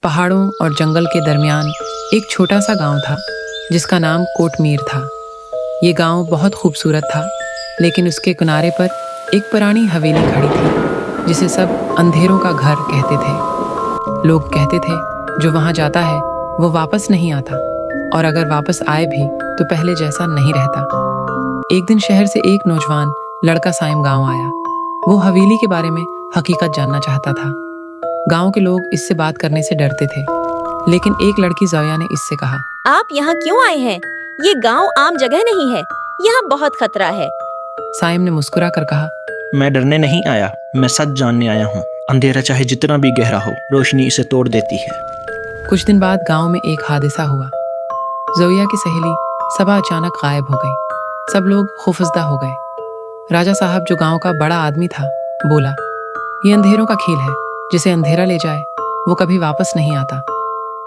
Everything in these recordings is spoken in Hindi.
पहाड़ों और जंगल के दरमियान एक छोटा सा गांव था जिसका नाम कोटमीर था। ये गांव बहुत खूबसूरत था, लेकिन उसके किनारे पर एक पुरानी हवेली खड़ी थी जिसे सब अंधेरों का घर कहते थे। लोग कहते थे जो वहां जाता है वो वापस नहीं आता, और अगर वापस आए भी तो पहले जैसा नहीं रहता। एक दिन शहर से एक नौजवान लड़का साइम गांव आया। वो हवेली के बारे में हकीकत जानना चाहता था। गांव के लोग इससे बात करने से डरते थे, लेकिन एक लड़की जोया ने इससे कहा, आप यहाँ क्यों आए हैं? ये गांव आम जगह नहीं है, यहाँ बहुत खतरा है। साइम ने मुस्कुरा कर कहा, मैं डरने नहीं आया, मैं सच जानने आया हूँ। अंधेरा चाहे जितना भी गहरा हो, रोशनी इसे तोड़ देती है। कुछ दिन बाद गांव में एक हादसा हुआ। जोया की सहेली सबा अचानक गायब हो गई। सब लोग खौफजदा हो गए। राजा साहब, जो गांव का बड़ा आदमी था, बोला, ये अंधेरों का खेल है, जिसे अंधेरा ले जाए वो कभी वापस नहीं आता।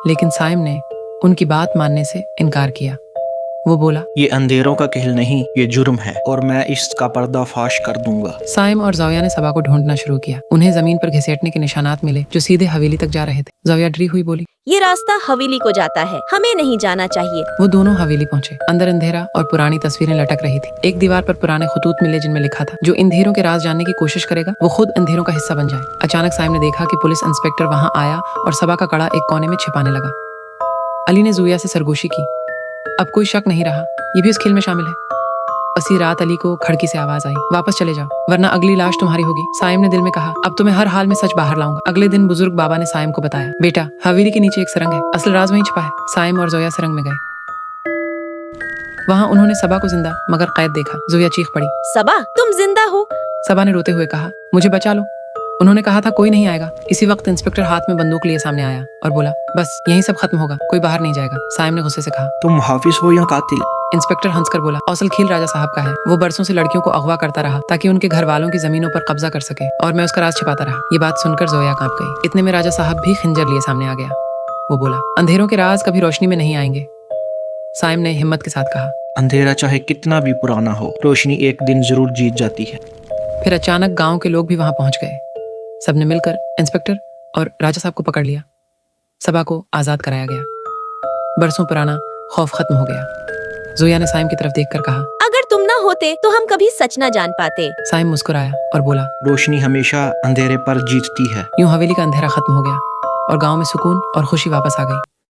लेकिन साइम ने उनकी बात मानने से इनकार किया। वो बोला, ये अंधेरों का खेल नहीं, ये जुर्म है और मैं इसका पर्दाफाश कर दूंगा। साइम और जोया ने सबा को ढूंढना शुरू किया। उन्हें जमीन पर घिसेटने के निशानात मिले जो सीधे हवेली तक जा रहे थे। जोया डरी हुई बोली, ये रास्ता हवेली को जाता है, हमें नहीं जाना चाहिए। वो दोनों हवेली पहुंचे। अंदर अंधेरा और पुरानी तस्वीरें लटक रही थी। एक दीवार पर पुराने खतूत मिले जिनमें लिखा था, जो अंधेरों के राज जानने की कोशिश करेगा वो खुद अंधेरों का हिस्सा बन जाए। अचानक साइम ने देखा कि पुलिस इंस्पेक्टर वहां आया और सबा का कड़ा एक कोने में छिपाने लगा। अली ने जोया से सरगोशी की। अब कोई शक नहीं रहा, ये भी इस खेल में शामिल है। उसी रात अली को खिड़की से आवाज आई, वापस चले जाओ वरना अगली लाश तुम्हारी होगी। साइम ने दिल में कहा, अब तो मैं हर हाल में सच बाहर लाऊंगा। अगले दिन बुजुर्ग बाबा ने साइम को बताया, बेटा, हवेली के नीचे एक सुरंग है, असल राज वहीं छिपा है। साइम और जोया सुरंग में गए। वहां उन्होंने सबा को जिंदा मगर कैद देखा। जोया चीख पड़ी, सबा, तुम जिंदा हो? सबा ने रोते हुए कहा, मुझे बचा लो। उन्होंने कहा था कोई नहीं आएगा। इसी वक्त इंस्पेक्टर हाथ में बंदूक लिए सामने आया और बोला, बस यहीं सब खत्म होगा, कोई बाहर नहीं जाएगा। साइम ने गुस्से से कहा, तुम हाफिज हो या कातिल? इंस्पेक्टर हंसकर बोला, असल खेल राजा साहब का है। वो बरसों से लड़कियों को अगवा करता रहा ताकि उनके घर वालों की जमीनों पर कब्जा कर सके, और मैं उसका राज छिपाता रहा। ये बात सुनकर जोया कांप गई। इतने में राजा साहब भी खंजर लिए सामने आ गया। वो बोला, अंधेरों के राज कभी रोशनी में नहीं आएंगे। साइम ने हिम्मत के साथ कहा, अंधेरा चाहे कितना भी पुराना हो, रोशनी एक दिन जरूर जीत जाती है। फिर अचानक गांव के लोग भी वहां पहुंच गए। सबने मिलकर इंस्पेक्टर और राजा साहब को पकड़ लिया। सबा को आजाद कराया गया। बरसों पुराना खौफ खत्म हो गया। जोया ने साइम की तरफ देखकर कहा, अगर तुम ना होते तो हम कभी सच न जान पाते। साइम मुस्कुराया और बोला, रोशनी हमेशा अंधेरे पर जीतती है। यूं हवेली का अंधेरा खत्म हो गया और गांव में सुकून और खुशी वापस आ गई।